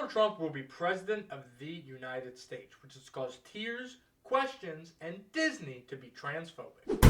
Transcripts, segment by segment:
Donald Trump will be president of the United States, which has caused tears, questions, and Disney to be transphobic. Good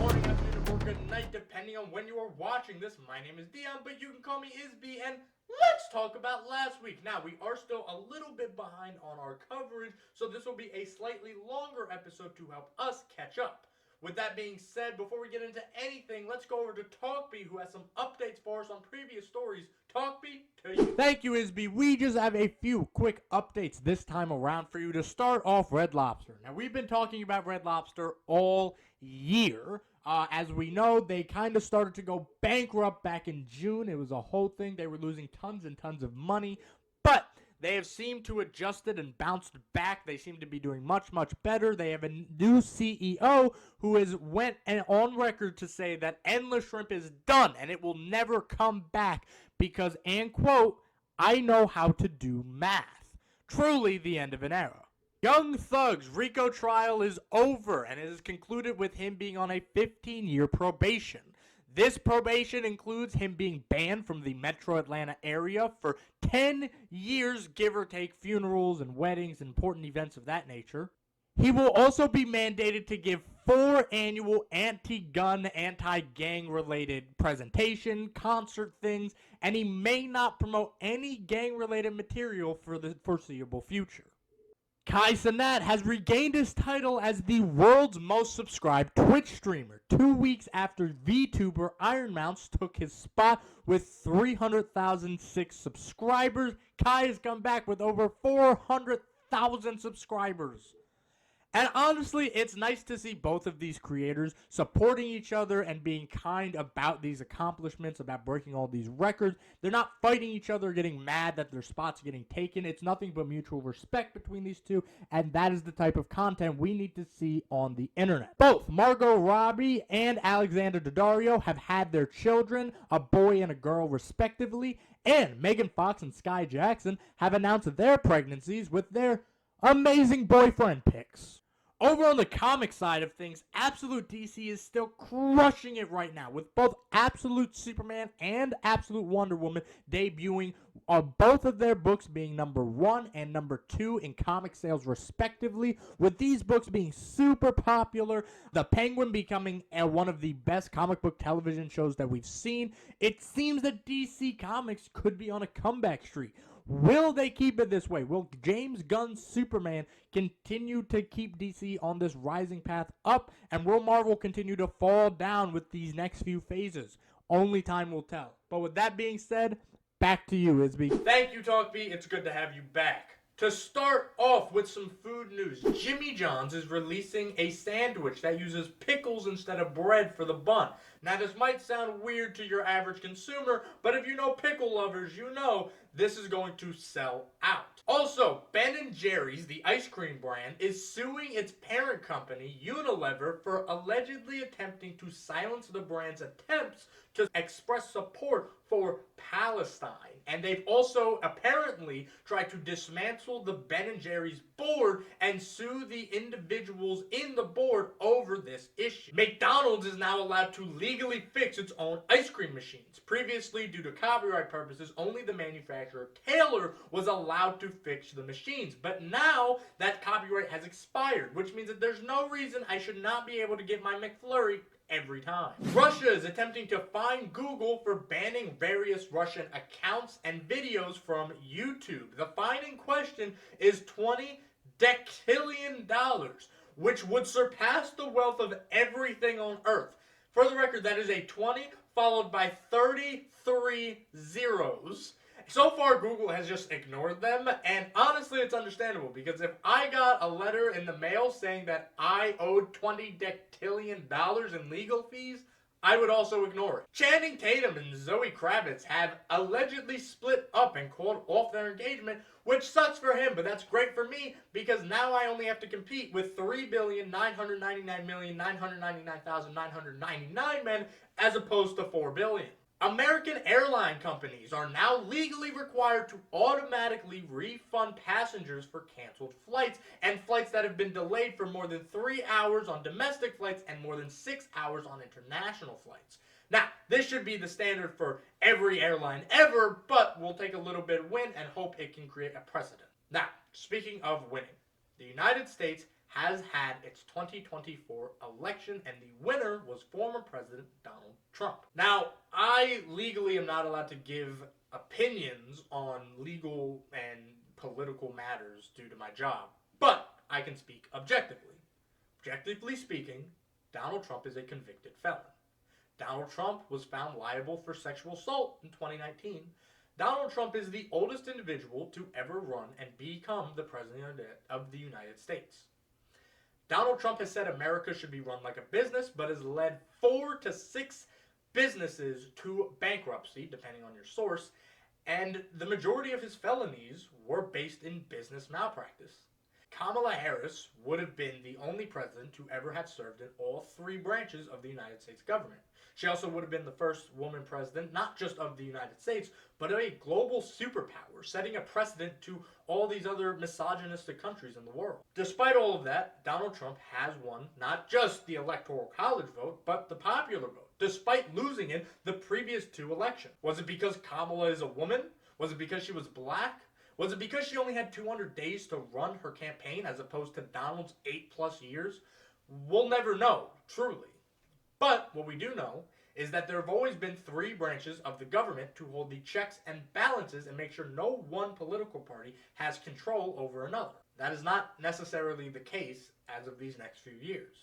morning, afternoon, or good night, depending on when you are watching this. My name is Dion, but you can call me Isby, and let's talk about last week. Now, we are still a little bit behind on our coverage, so this will be a slightly longer episode to help us catch up. With that being said, before we get into anything, let's go over to Talkby, who has some updates for us on previous stories. Talkby, to you. Thank you, Isby. We just have a few quick updates this time around for you. To start off, Red Lobster. Now, we've been talking about Red Lobster all year. As we know, they kind of started to go bankrupt back in June. It was a whole thing. They were losing tons and tons of money. But they have seemed to adjust it and bounced back. They seem to be doing much, much better. They have a new CEO who has went on record to say that Endless Shrimp is done and it will never come back because, and quote, I know how to do math. Truly the end of an era. Young Thug's RICO trial is over and it is concluded with him being on a 15-year probation. This probation includes him being banned from the metro Atlanta area for 10 years, give or take, funerals and weddings and important events of that nature. He will also be mandated to give 4 annual anti-gun, anti-gang related presentation, concert things, and he may not promote any gang-related material for the foreseeable future. Kai Cenat has regained his title as the world's most subscribed Twitch streamer 2 weeks after VTuber Iron Mounts took his spot with 300,006 subscribers. Kai has come back with over 400,000 subscribers. And honestly, it's nice to see both of these creators supporting each other and being kind about these accomplishments, about breaking all these records. They're not fighting each other, getting mad that their spots are getting taken. It's nothing but mutual respect between these two, and that is the type of content we need to see on the internet. Both Margot Robbie and Alexander Daddario have had their children, a boy and a girl respectively, and Megan Fox and Sky Jackson have announced their pregnancies with their amazing boyfriend pics. Over on the comic side of things, Absolute DC is still crushing it right now, with both Absolute Superman and Absolute Wonder Woman debuting, both of their books being number 1 and number 2 in comic sales respectively, with these books being super popular, The Penguin becoming one of the best comic book television shows that we've seen. It seems that DC Comics could be on a comeback streak. Will they keep it this way? Will James Gunn's Superman continue to keep DC on this rising path up? And will Marvel continue to fall down with these next few phases? Only time will tell. But with that being said, back to you, Isby. Thank you, Talkby. It's good to have you back. To start off with some food news, Jimmy John's is releasing a sandwich that uses pickles instead of bread for the bun. Now, this might sound weird to your average consumer, but if you know pickle lovers, you know this is going to sell out. Also, Ben & Jerry's, the ice cream brand, is suing its parent company, Unilever, for allegedly attempting to silence the brand's attempts to express support for Palestine. And they've also apparently tried to dismantle the Ben & Jerry's board and sue the individuals in the board over this issue. McDonald's is now allowed to legally fix its own ice cream machines. Previously, due to copyright purposes, only the manufacturer Taylor was allowed to fix the machines. But now that copyright has expired, which means that there's no reason I should not be able to get my McFlurry every time. Russia is attempting to fine Google for banning various Russian accounts and videos from YouTube. The fine in question is $20 decillion, which would surpass the wealth of everything on Earth. For the record, that is a 20 followed by 33 zeros. So far, Google has just ignored them, and honestly, it's understandable, because if I got a letter in the mail saying that I owed $20 decillion in legal fees, I would also ignore it. Channing Tatum and Zoe Kravitz have allegedly split up and called off their engagement, which sucks for him, but that's great for me, because now I only have to compete with 3,999,999,999 men, as opposed to 4 billion. American airline companies are now legally required to automatically refund passengers for canceled flights and flights that have been delayed for more than 3 hours on domestic flights and more than 6 hours on international flights. Now, this should be the standard for every airline ever, but we'll take a little bit of win and hope it can create a precedent. Now, speaking of winning, the United States has had its 2024 election, and the winner was former President Donald Trump. Now, I legally am not allowed to give opinions on legal and political matters due to my job, but I can speak objectively. Objectively speaking, Donald Trump is a convicted felon. Donald Trump was found liable for sexual assault in 2019. Donald Trump is the oldest individual to ever run and become the President of the United States. Donald Trump has said America should be run like a business, but has led 4 to 6 businesses to bankruptcy, depending on your source, and the majority of his felonies were based in business malpractice. Kamala Harris would have been the only president to ever have served in all 3 branches of the United States government. She also would have been the first woman president, not just of the United States, but of a global superpower, setting a precedent to all these other misogynistic countries in the world. Despite all of that, Donald Trump has won not just the Electoral College vote, but the popular vote, despite losing in the previous 2 elections. Was it because Kamala is a woman? Was it because she was black? Was it because she only had 200 days to run her campaign as opposed to Donald's 8+ years? We'll never know, truly. But what we do know is that there have always been 3 branches of the government to hold the checks and balances and make sure no one political party has control over another. That is not necessarily the case as of these next few years.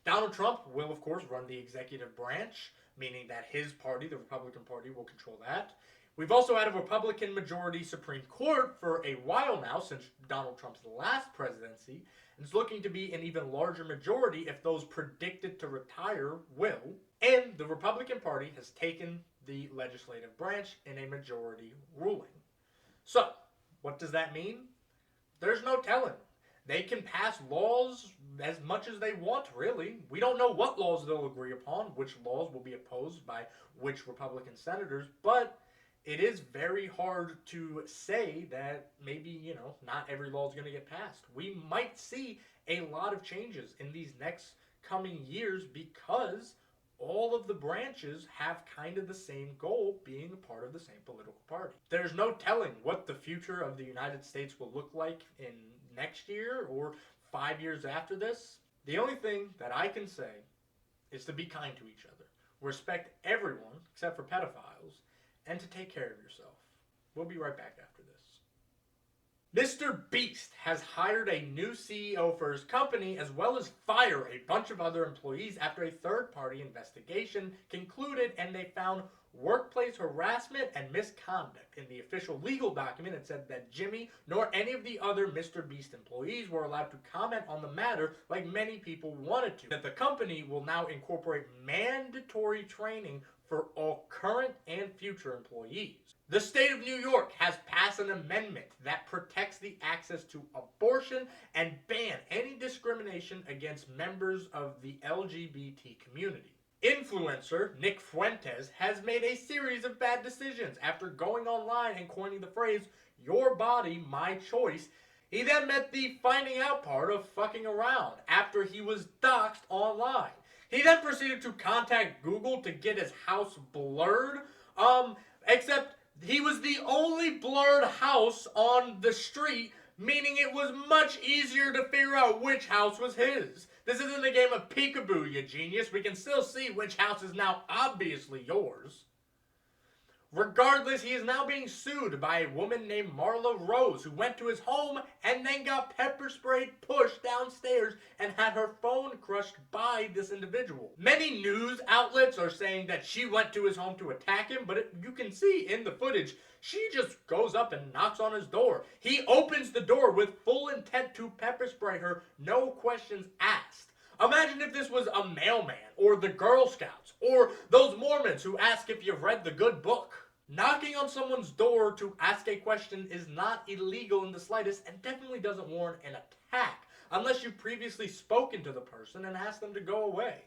Donald Trump will, of course, run the executive branch, meaning that his party, the Republican Party, will control that. We've also had a Republican majority Supreme Court for a while now, since Donald Trump's last presidency, and it's looking to be an even larger majority if those predicted to retire will. And the Republican Party has taken the legislative branch in a majority ruling. So, what does that mean? There's no telling. They can pass laws as much as they want, really. We don't know what laws they'll agree upon, which laws will be opposed by which Republican senators, but it is very hard to say that maybe, not every law is going to get passed. We might see a lot of changes in these next coming years because all of the branches have kind of the same goal, being a part of the same political party. There's no telling what the future of the United States will look like in next year or 5 years after this. The only thing that I can say is to be kind to each other, respect everyone except for pedophiles, and to take care of yourself. We'll be right back after this. Mr. Beast has hired a new CEO for his company, as well as fire a bunch of other employees after a third-party investigation concluded and they found workplace harassment and misconduct. In the official legal document, it said that Jimmy nor any of the other Mr. Beast employees were allowed to comment on the matter like many people wanted to. That the company will now incorporate mandatory training for all current and future employees. The state of New York has passed an amendment that protects the access to abortion and ban any discrimination against members of the LGBT community. Influencer Nick Fuentes has made a series of bad decisions after going online and coining the phrase, "Your body, my choice." He then met the finding out part of fucking around after he was doxxed online. He then proceeded to contact Google to get his house blurred, except he was the only blurred house on the street, meaning it was much easier to figure out which house was his. This isn't a game of peekaboo, you genius. We can still see which house is now obviously yours. Regardless, he is now being sued by a woman named Marla Rose, who went to his home and then got pepper sprayed, pushed downstairs, and had her phone crushed by this individual. Many news outlets are saying that she went to his home to attack him, but you can see in the footage, she just goes up and knocks on his door. He opens the door with full intent to pepper spray her, no questions asked. Imagine if this was a mailman, or the Girl Scouts, or those Mormons who ask if you've read the good book. Knocking on someone's door to ask a question is not illegal in the slightest and definitely doesn't warrant an attack, unless you've previously spoken to the person and asked them to go away.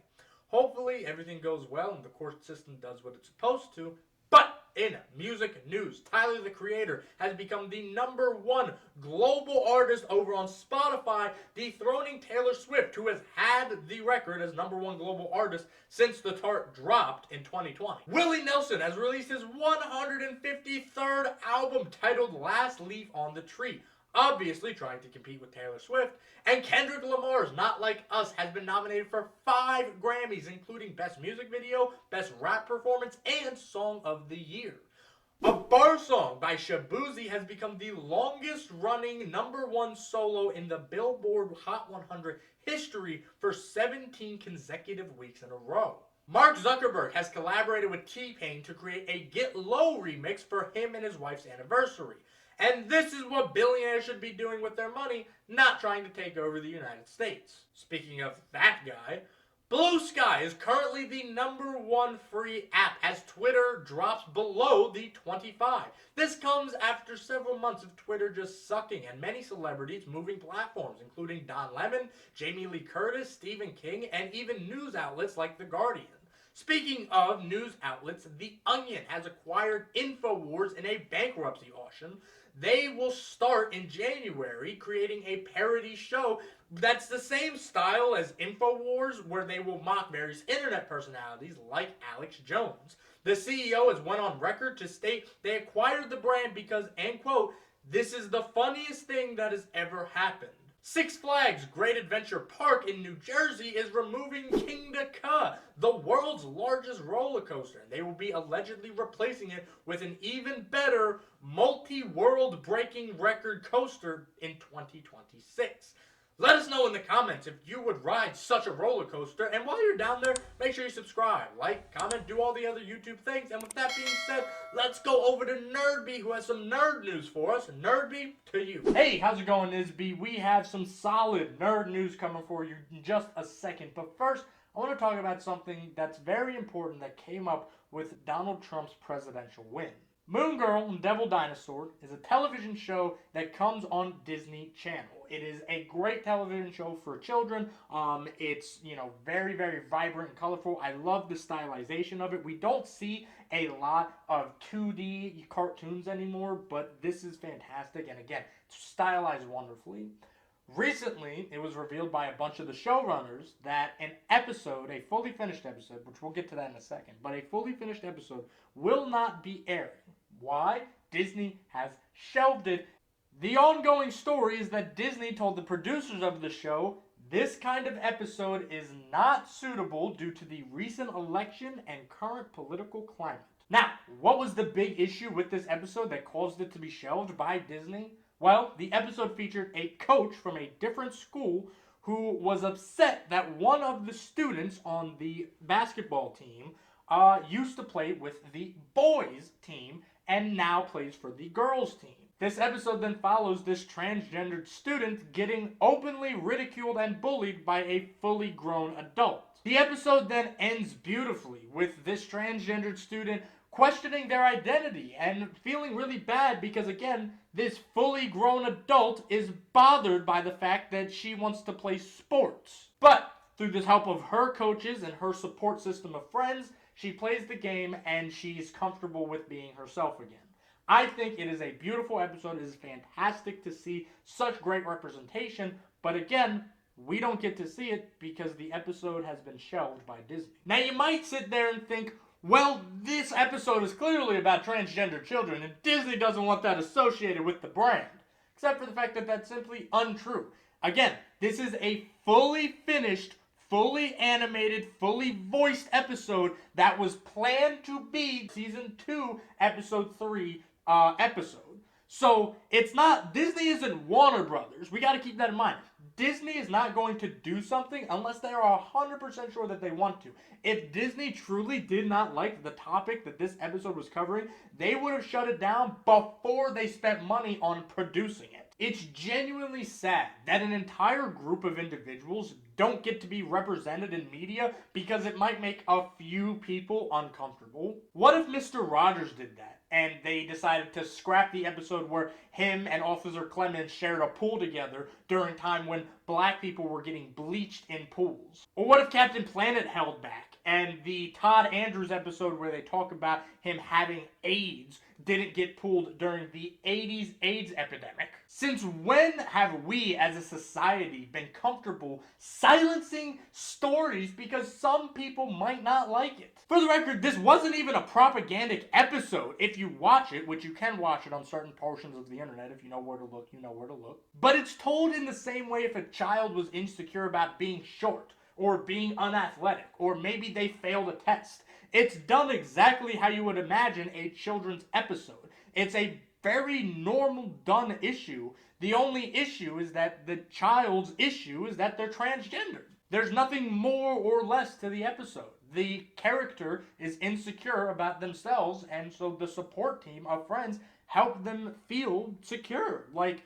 Hopefully everything goes well and the court system does what it's supposed to. But in music news, Tyler the Creator has become the #1 global artist over on Spotify, dethroning Taylor Swift, who has had the record as #1 global artist since the chart dropped in 2020. Willie Nelson has released his 153rd album titled Last Leaf on the Tree, obviously trying to compete with Taylor Swift. And Kendrick Lamar's Not Like Us has been nominated for 5 Grammys, including Best Music Video, Best Rap Performance, and Song of the Year. A Bar Song by Shaboozey has become the longest running #1 solo in the Billboard Hot 100 history for 17 consecutive weeks in a row. Mark Zuckerberg has collaborated with T-Pain to create a Get Low remix for him and his wife's anniversary. And this is what billionaires should be doing with their money, not trying to take over the United States. Speaking of that guy, Blue Sky is currently the #1 free app as Twitter drops below the 25. This comes after several months of Twitter just sucking and many celebrities moving platforms, including Don Lemon, Jamie Lee Curtis, Stephen King, and even news outlets like The Guardian. Speaking of news outlets, The Onion has acquired InfoWars in a bankruptcy auction. They will start in January creating a parody show that's the same style as InfoWars, where they will mock various internet personalities like Alex Jones. The CEO has went on record to state they acquired the brand because, and quote, "This is the funniest thing that has ever happened." Six Flags Great Adventure Park in New Jersey is removing Kingda Ka, the world's largest roller coaster, and they will be allegedly replacing it with an even better multi-world breaking record coaster in 2026. Let us know in the comments if you would ride such a roller coaster, and while you're down there, make sure you subscribe, like, comment, do all the other YouTube things. And with that being said, let's go over to Nerdby, who has some nerd news for us. Nerdby, to you. Hey, how's it going, Nisby? We have some solid nerd news coming for you in just a second. But first, I want to talk about something that's very important that came up with Donald Trump's presidential win. Moon Girl and Devil Dinosaur is a television show that comes on Disney Channel. It is a great television show for children. It's, very, very vibrant and colorful. I love the stylization of it. We don't see a lot of 2D cartoons anymore, but this is fantastic. And again, it's stylized wonderfully. Recently, it was revealed by a bunch of the showrunners that an episode, a fully finished episode, which we'll get to that in a second, but a fully finished episode will not be airing. Why? Disney has shelved it. The ongoing story is that Disney told the producers of the show this kind of episode is not suitable due to the recent election and current political climate. Now, what was the big issue with this episode that caused it to be shelved by Disney? Well, the episode featured a coach from a different school who was upset that one of the students on the basketball team used to play with the boys' team and now plays for the girls' team. This episode then follows this transgendered student getting openly ridiculed and bullied by a fully grown adult. The episode then ends beautifully with this transgendered student questioning their identity and feeling really bad because, again, this fully grown adult is bothered by the fact that she wants to play sports. But through the help of her coaches and her support system of friends, she plays the game and she's comfortable with being herself again. I think it is a beautiful episode. It is fantastic to see such great representation, but again, we don't get to see it because the episode has been shelved by Disney. Now you might sit there and think, well, this episode is clearly about transgender children and Disney doesn't want that associated with the brand. Except for the fact that that's simply untrue. Again, this is a fully finished, fully animated, fully voiced episode that was planned to be season 2, episode 3 episode. So it's not, Disney isn't Warner Brothers. We got to keep that in mind. Disney is not going to do something unless they are 100% sure that they want to. If Disney truly did not like the topic that this episode was covering, they would have shut it down before they spent money on producing it. It's genuinely sad that an entire group of individuals don't get to be represented in media because it might make a few people uncomfortable. What if Mr. Rogers did that and they decided to scrap the episode where him and Officer Clemens shared a pool together during time when black people were getting bleached in pools? Or what if Captain Planet held back and the Todd Andrews episode where they talk about him having AIDS didn't get pulled during the 80s AIDS epidemic? Since when have we as a society been comfortable silencing stories because some people might not like it? For the record, this wasn't even a propagandic episode. If you watch it, which you can watch it on certain portions of the internet, if you know where to look, you know where to look. But it's told in the same way if a child was insecure about being short, or being unathletic, or maybe they failed a test. It's done exactly how you would imagine a children's episode. It's a very normal done issue. The only issue is that the child's issue is that they're transgender. There's nothing more or less to the episode. The character is insecure about themselves, and so the support team of friends help them feel secure. Like,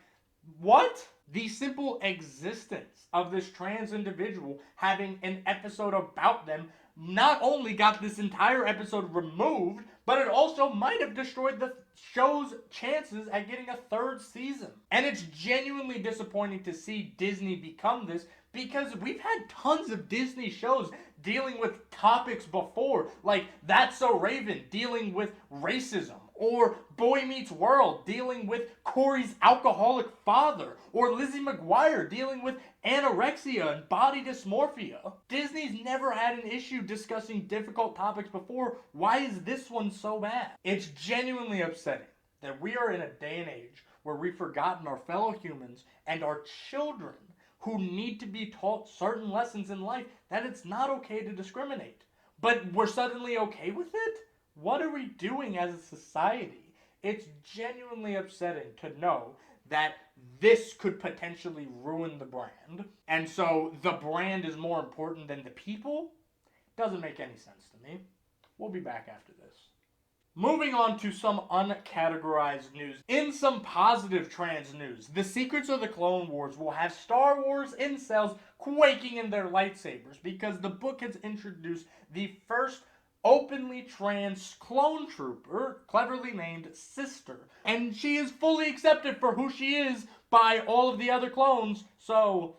what? The simple existence of this trans individual having an episode about them not only got this entire episode removed, but it also might have destroyed the show's chances at getting a third season. And it's genuinely disappointing to see Disney become this, because we've had tons of Disney shows dealing with topics before, like That's So Raven dealing with racism, or Boy Meets World dealing with Corey's alcoholic father, or Lizzie McGuire dealing with anorexia and body dysmorphia. Disney's never had an issue discussing difficult topics before. Why is this one so bad? It's genuinely upsetting that we are in a day and age where we've forgotten our fellow humans and our children who need to be taught certain lessons in life, that it's not okay to discriminate. But we're suddenly okay with it? What are we doing as a society? It's genuinely upsetting to know that this could potentially ruin the brand. And so the brand is more important than the people? Doesn't make any sense to me. We'll be back after this. Moving on to some uncategorized news. In some positive trans news, the Secrets of the Clone Wars will have Star Wars incels quaking in their lightsabers because the book has introduced the first openly trans clone trooper, cleverly named Sister, and she is fully accepted for who she is by all of the other clones, so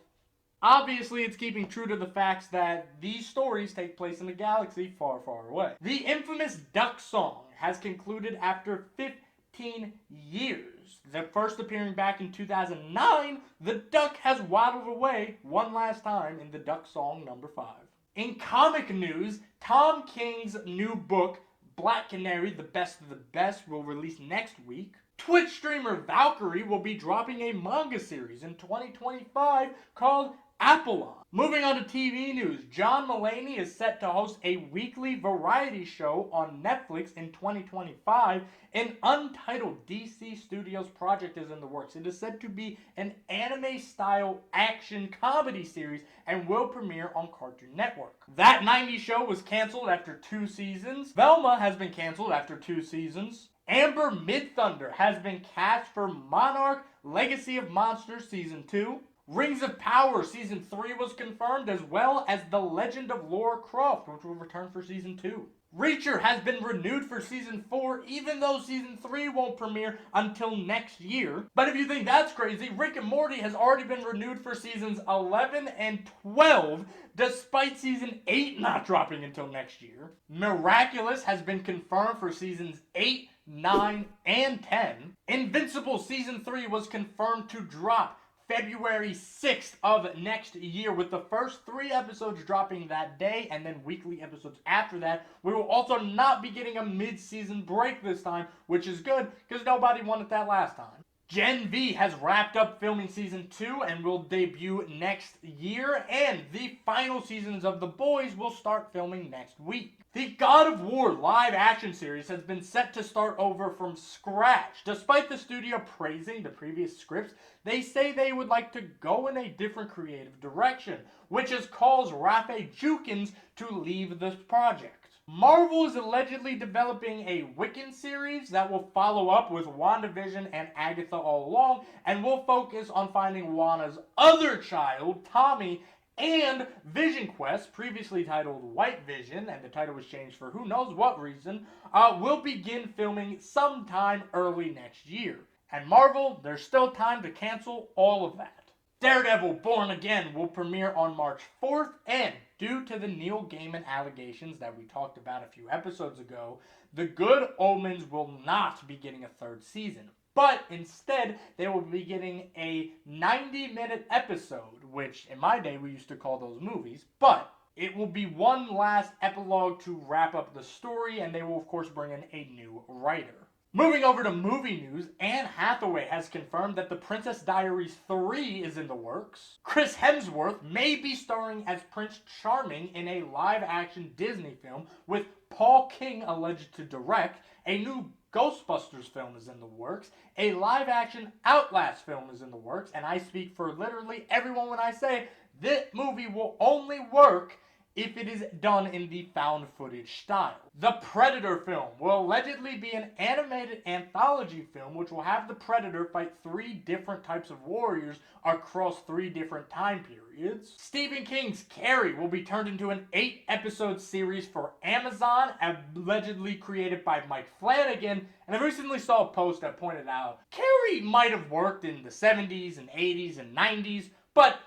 obviously it's keeping true to the facts that these stories take place in a galaxy far, far away. The infamous Duck Song has concluded after 15 years. The first appearing back in 2009, the duck has waddled away one last time in the Duck Song number 5. In comic news, Tom King's new book, Black Canary, The Best of the Best, will release next week. Twitch streamer Valkyrie will be dropping a manga series in 2025 called Apollon. Moving on to TV news, John Mulaney is set to host a weekly variety show on Netflix in 2025. An untitled DC Studios project is in the works. It is said to be an anime-style action comedy series and will premiere on Cartoon Network. That 90s show was canceled after 2 seasons. Velma has been canceled after 2 seasons. Amber Midthunder has been cast for Monarch Legacy of Monsters Season 2. Rings of Power Season 3 was confirmed, as well as The Legend of Lara Croft, which will return for Season 2. Reacher has been renewed for Season 4, even though Season 3 won't premiere until next year. But if you think that's crazy, Rick and Morty has already been renewed for Seasons 11 and 12, despite Season 8 not dropping until next year. Miraculous has been confirmed for Seasons 8, 9, and 10. Invincible Season 3 was confirmed to drop February 6th of next year, with the first 3 episodes dropping that day and then weekly episodes after that. We will also not be getting a mid-season break this time, which is good because nobody wanted that last time. Gen V has wrapped up filming Season 2 and will debut next year, and the final seasons of The Boys will start filming next week. The God of War live-action series has been set to start over from scratch. Despite the studio praising the previous scripts, they say they would like to go in a different creative direction, which has caused Rafe Jukins to leave the project. Marvel is allegedly developing a Wiccan series that will follow up with WandaVision and Agatha All Along, and will focus on finding Wanda's other child, Tommy, and Vision Quest, previously titled White Vision, and the title was changed for who knows what reason, will begin filming sometime early next year. And Marvel, there's still time to cancel all of that. Daredevil Born Again will premiere on March 4th, and due to the Neil Gaiman allegations that we talked about a few episodes ago, The Good Omens will not be getting a third season. But instead, they will be getting a 90-minute episode, which in my day we used to call those movies, but it will be one last epilogue to wrap up the story, and they will of course bring in a new writer. Moving over to movie news, Anne Hathaway has confirmed that The Princess Diaries 3 is in the works. Chris Hemsworth may be starring as Prince Charming in a live-action Disney film, with Paul King alleged to direct. A new Ghostbusters film is in the works. A live-action Outlast film is in the works, and I speak for literally everyone when I say this movie will only work if it is done in the found footage style. The Predator film will allegedly be an animated anthology film which will have the Predator fight 3 different types of warriors across 3 different time periods. Stephen King's Carrie will be turned into an 8-episode series for Amazon, allegedly created by Mike Flanagan, and I recently saw a post that pointed out Carrie might have worked in the 70s and 80s and 90s, but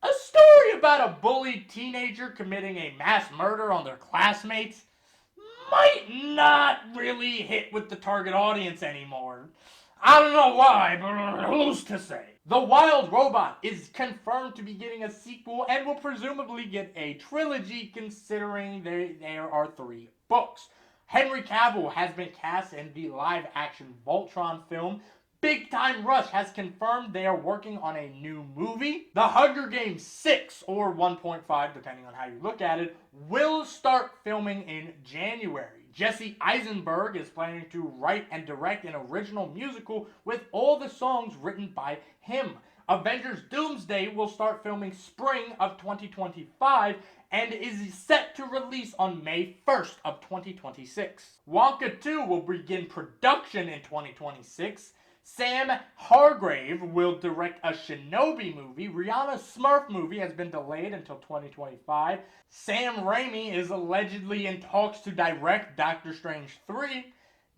a story about a bullied teenager committing a mass murder on their classmates might not really hit with the target audience anymore. I don't know why, but who's to say? The Wild Robot is confirmed to be getting a sequel and will presumably get a trilogy, considering there are 3 books. Henry Cavill has been cast in the live-action Voltron film. Big Time Rush has confirmed they are working on a new movie. The Hunger Games 6, or 1.5, depending on how you look at it, will start filming in January. Jesse Eisenberg is planning to write and direct an original musical with all the songs written by him. Avengers Doomsday will start filming spring of 2025 and is set to release on May 1st of 2026. Wonka 2 will begin production in 2026. Sam Hargrave will direct a Shinobi movie. Rihanna's Smurf movie has been delayed until 2025. Sam Raimi is allegedly in talks to direct Doctor Strange 3.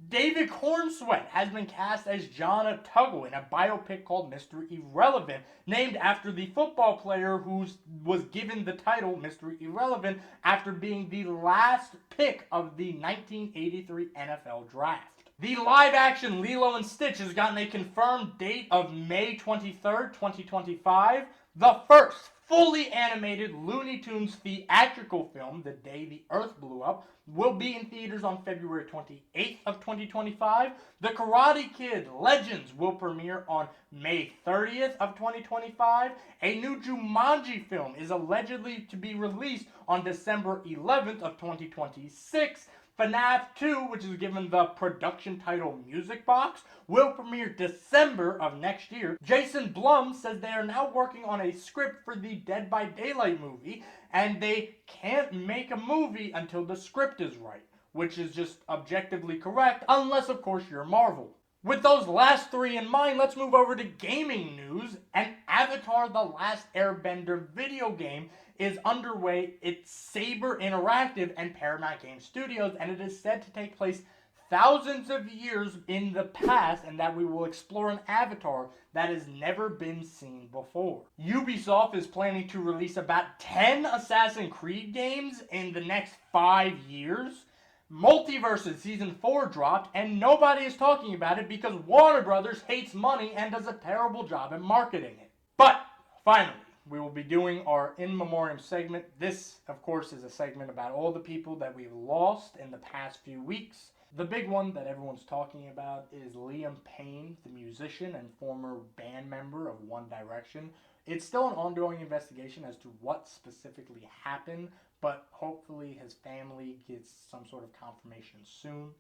David Cornsweet has been cast as John Tuggle in a biopic called Mr. Irrelevant, named after the football player who was given the title Mr. Irrelevant after being the last pick of the 1983 NFL Draft. The live-action Lilo & Stitch has gotten a confirmed date of May 23rd, 2025. The first fully animated Looney Tunes theatrical film, The Day the Earth Blew Up, will be in theaters on February 28th of 2025. The Karate Kid Legends will premiere on May 30th of 2025. A new Jumanji film is allegedly to be released on December 11th of 2026. FNAF 2, which is given the production title Music Box, will premiere December of next year. Jason Blum says they are now working on a script for the Dead by Daylight movie, and they can't make a movie until the script is right, which is just objectively correct, unless of course you're Marvel. With those last 3 in mind, let's move over to gaming news. And Avatar: The Last Airbender video game is underway. It's Saber Interactive and Paramount Game Studios, and it is said to take place thousands of years in the past, and that we will explore an avatar that has never been seen before. Ubisoft is planning to release about 10 Assassin's Creed games in the next 5 years. Multiverses Season 4 dropped, and nobody is talking about it because Warner Brothers hates money and does a terrible job at marketing it. But, finally, we will be doing our In Memoriam segment. This, of course, is a segment about all the people that we've lost in the past few weeks. The big one that everyone's talking about is Liam Payne, the musician and former band member of One Direction. It's still an ongoing investigation as to what specifically happened, but hopefully his family gets some sort of confirmation soon.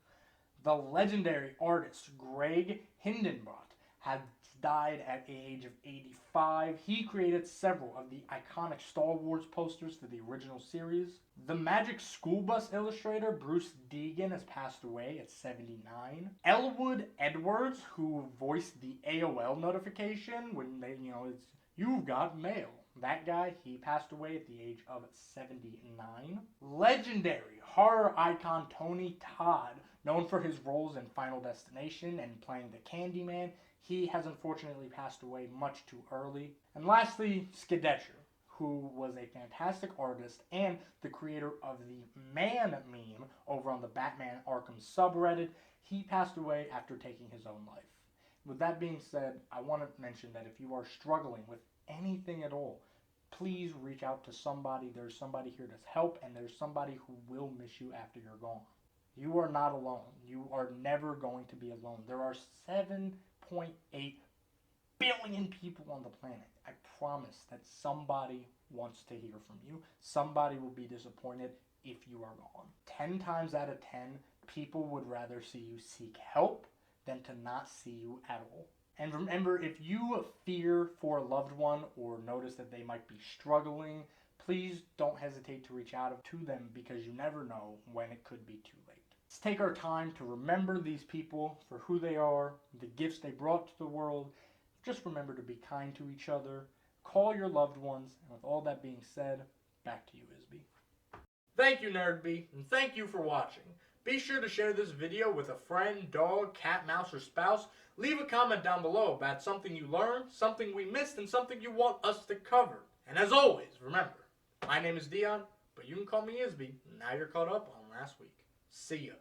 The legendary artist Greg Hindenburg has died at the age of 85. He created several of the iconic Star Wars posters for the original series. The Magic School Bus illustrator Bruce Deegan has passed away at 79. Elwood Edwards, who voiced the AOL notification when they, it's "You've got mail." That guy, he passed away at the age of 79. Legendary horror icon Tony Todd, known for his roles in Final Destination and playing the Candyman, He has unfortunately passed away much too early. And lastly, Skidetcher, who was a fantastic artist and the creator of the Man meme over on the Batman Arkham subreddit. He passed away after taking his own life. With that being said, I want to mention that if you are struggling with anything at all, please reach out to somebody. There's somebody here to help, and there's somebody who will miss you after you're gone. You are not alone. You are never going to be alone. There are 7.8 billion people on the planet. I promise that somebody wants to hear from you. Somebody will be disappointed if you are gone. 10 times out of 10, people would rather see you seek help than to not see you at all. And remember, if you fear for a loved one or notice that they might be struggling, please don't hesitate to reach out to them, because you never know when it could be too late. Let's take our time to remember these people for who they are, the gifts they brought to the world. Just remember to be kind to each other, call your loved ones, and with all that being said, back to you, Isby. Thank you, NerdB, and thank you for watching. Be sure to share this video with a friend, dog, cat, mouse, or spouse. Leave a comment down below about something you learned, something we missed, and something you want us to cover. And as always, remember, my name is Dion, but you can call me Isby. Now you're caught up on last week. See ya.